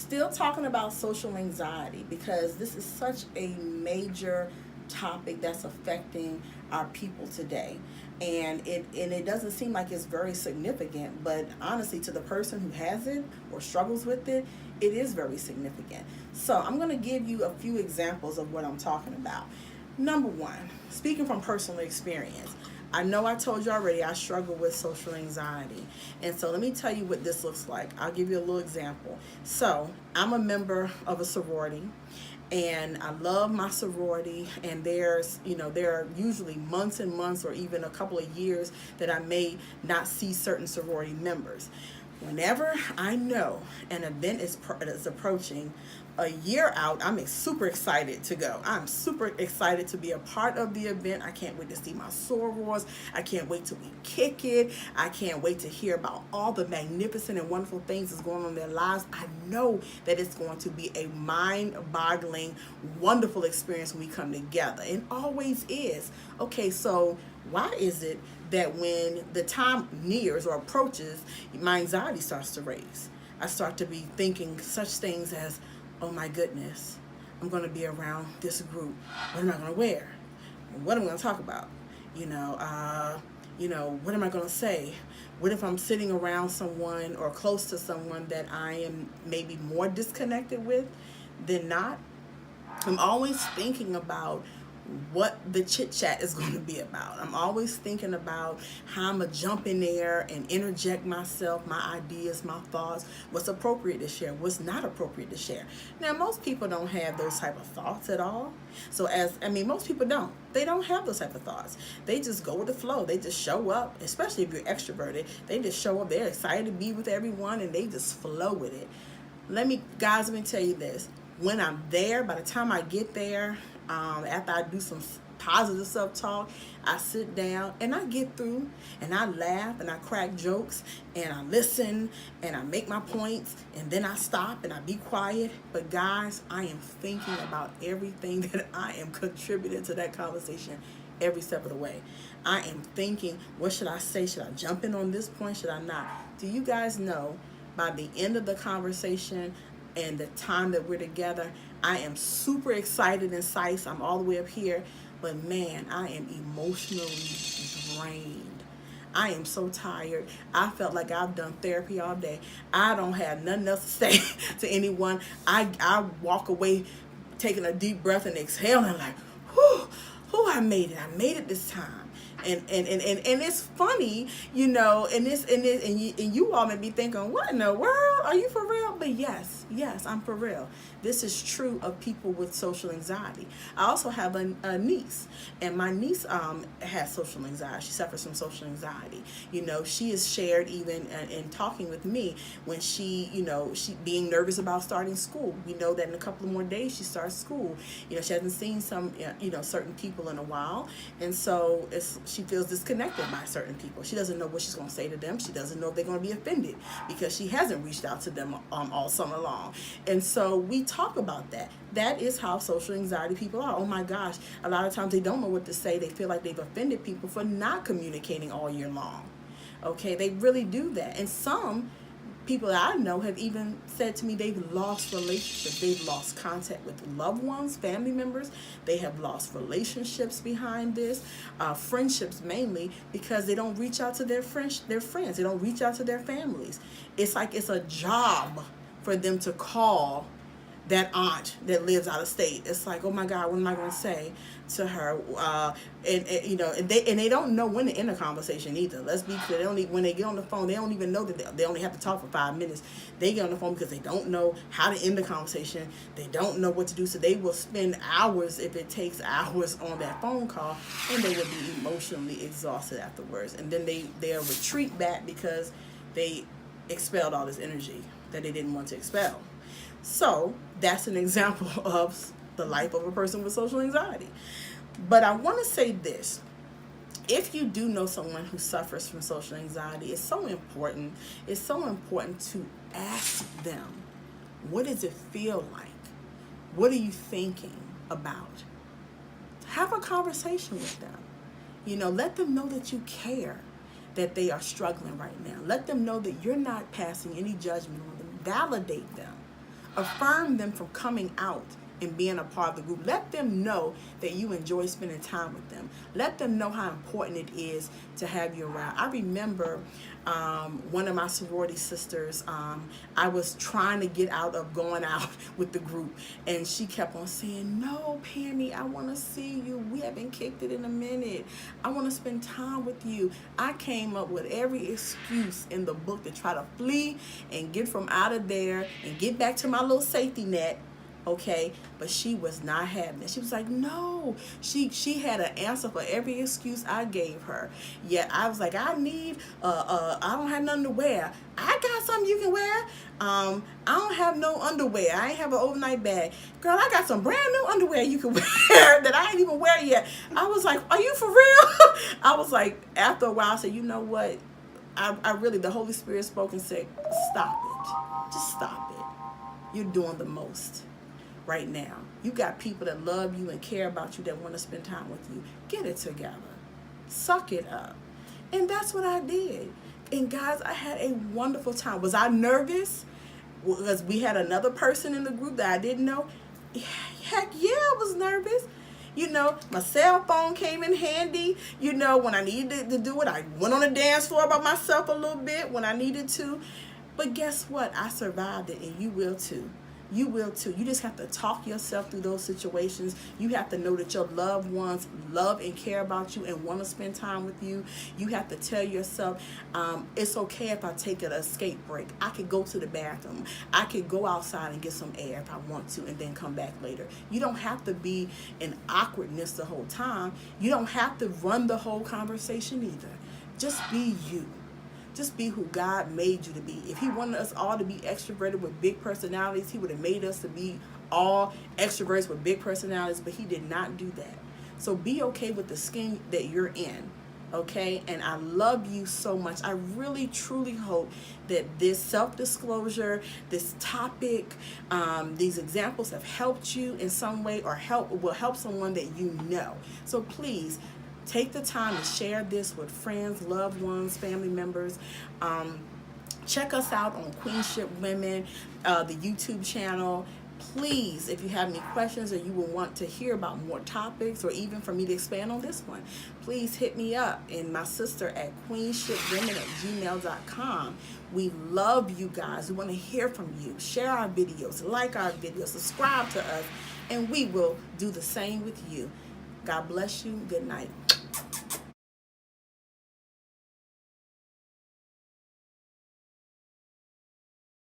Still talking about social anxiety because this is such a major topic that's affecting our people today. And it doesn't seem like it's very significant, but honestly, to the person who has it or struggles with it, it is very significant. So I'm going to give you a few examples of what I'm talking about. Number one, speaking from personal experience, I know I told you already I struggle with social anxiety. And so let me tell you what this looks like. I'll give you a little example. So I'm a member of a sorority, and I love my sorority, and there are usually months and months or even a couple of years that I may not see certain sorority members. Whenever I know an event is approaching a year out, I'm super excited to go. I'm super excited to be a part of the event. I can't wait to see my sorors. I can't wait till we kick it. I can't wait to hear about all the magnificent and wonderful things that's going on in their lives. I know that it's going to be a mind-boggling, wonderful experience when we come together. It always is. Okay, so why is it that when the time nears or approaches, my anxiety starts to raise? I start to be thinking such things as, oh my goodness, I'm going to be around this group. What am I going to wear? What am I going to talk about? What am I going to say? What if I'm sitting around someone or close to someone that I am maybe more disconnected with than not? I'm always thinking about what the chit chat is going to be about. I'm always thinking about how I'm going to jump in there and interject myself, my ideas, my thoughts, what's appropriate to share, what's not appropriate to share. Now, most people don't have those type of thoughts at all. Most people don't. They don't have those type of thoughts. They just go with the flow. They just show up, especially if you're extroverted. They just show up. They're excited to be with everyone, and they just flow with it. Let me tell you this. When I'm there, by the time I get there, after I do some positive self-talk, I sit down and I get through and I laugh and I crack jokes and I listen and I make my points, and then I stop and I be quiet. But guys, I am thinking about everything that I am contributing to that conversation every step of the way. I am thinking, what should I say? Should I jump in on this point? Should I not? Do you guys know by the end of the conversation and the time that we're together, I am super excited and psyched. I'm all the way up here, but man, I am emotionally drained. I am so tired. I felt like I've done therapy all day. I don't have nothing else to say to anyone. I walk away taking a deep breath and exhaling like, whew, I made it. I made it this time. And it's funny, and you all may be thinking, what in the world? Are you for real? But yes, I'm for real. This is true of people with social anxiety. I also have a niece, and my niece has social anxiety. She suffers from social anxiety. She is shared even in talking with me when she being nervous about starting school. We know that in a couple of more days she starts school. She hasn't seen some certain people in a while, and so she feels disconnected by certain people. She doesn't know what she's going to say to them. She doesn't know if they're going to be offended because she hasn't reached out to them all summer long. And so we talk about that. That is how social anxiety people are. Oh my gosh, a lot of times they don't know what to say. They feel like they've offended people for not communicating all year long. Okay, they really do that. And some people that I know have even said to me they've lost relationships. They've lost contact with loved ones, family members. They have lost relationships behind this, friendships mainly, because they don't reach out to their friends. They don't reach out to their families. It's like it's a job for them to call that aunt that lives out of state. It's like, oh my God, what am I going to say to her? And they don't know when to end a conversation either. Let's be clear. When they get on the phone, they don't even know that they only have to talk for 5 minutes. They get on the phone because they don't know how to end the conversation. They don't know what to do, so they will spend hours, if it takes hours, on that phone call, and they will be emotionally exhausted afterwards. And then they'll retreat back because they expelled all this energy that they didn't want to expel. So that's an example of the life of a person with social anxiety. But I want to say this. If you do know someone who suffers from social anxiety, it's so important. It's so important to ask them, what does it feel like? What are you thinking about? Have a conversation with them. Let them know that you care, that they are struggling right now. Let them know that you're not passing any judgment on them. Validate them. Affirm them from coming out and being a part of the group. Let them know that you enjoy spending time with them. Let them know how important it is to have you around. I remember one of my sorority sisters, I was trying to get out of going out with the group, and she kept on saying, no, Pammy, I want to see you. We haven't kicked it in a minute. I want to spend time with you. I came up with every excuse in the book to try to flee and get from out of there and get back to my little safety net. Okay, but she was not having it. She was like, no. She had an answer for every excuse I gave her. Yet I was like, I don't have nothing to wear. I got something you can wear. I don't have no underwear. I ain't have an overnight bag. Girl, I got some brand new underwear you can wear that I ain't even wear yet. I was like, are you for real? I was like, after a while, I said, you know what? I really, the Holy Spirit spoke and said, stop it. Just stop it. You're doing the most right now. You got people that love you and care about you that want to spend time with you. Get it together. Suck it up. And that's what I did. And guys, I had a wonderful time. Was I nervous? Because we had another person in the group that I didn't know? Heck yeah, I was nervous. You know, my cell phone came in handy. You know, when I needed to do it, I went on the dance floor by myself a little bit when I needed to. But guess what? I survived it, and you will too. You will too. You just have to talk yourself through those situations. You have to know that your loved ones love and care about you and want to spend time with you. You have to tell yourself, it's okay if I take an escape break. I could go to the bathroom. I could go outside and get some air if I want to and then come back later. You don't have to be in awkwardness the whole time. You don't have to run the whole conversation either. Just be you. Just be who God made you to be. If he wanted us all to be extroverted with big personalities, he would have made us to be all extroverts with big personalities, but he did not do that. So be okay with the skin that you're in, okay? And I love you so much. I really, truly hope that this self-disclosure, this topic, these examples have helped you in some way or will help someone that you know. So please, take the time to share this with friends, loved ones, family members. Check us out on Queenship Women, the YouTube channel. Please, if you have any questions or you will want to hear about more topics or even for me to expand on this one, please hit me up and my sister at queenshipwomen@gmail.com. We love you guys. We want to hear from you. Share our videos, like our videos, subscribe to us, and we will do the same with you. God bless you. Good night.